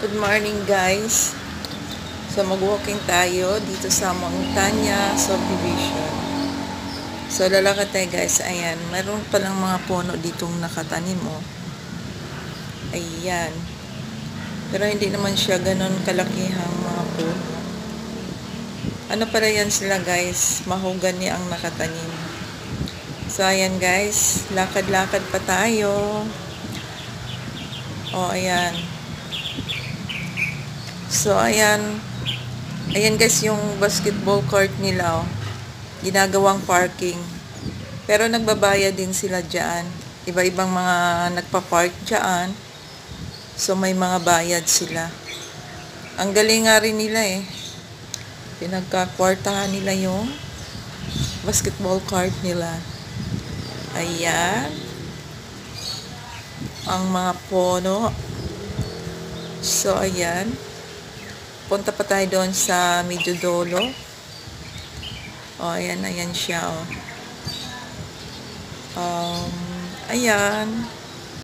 Good morning guys. So mag-walking tayo dito sa Montana Subdivision. So lalakad tayo guys. Ayan, meron palang mga puno ditong nakatanim oh. Ayan. Pero hindi naman siya ganon kalakihang mga puno. Ano pala yan sila guys? Mahogany ang nakatanim. So ayan guys, lakad-lakad pa tayo. Oh, ayan. So, ayan. Ayan guys, yung basketball court nila, oh. Ginagawang parking. Pero nagbabayad din sila dyan. Iba-ibang mga nagpa-park dyan. So, may mga bayad sila. Ang galing nga rin nila eh. Pinagkakwartahan nila yung basketball court nila. Ayan. Ang mga puno. So, ayan. Punta pa tayo doon sa medyo dolo. Ayan, ayan siya, oh. Ayan.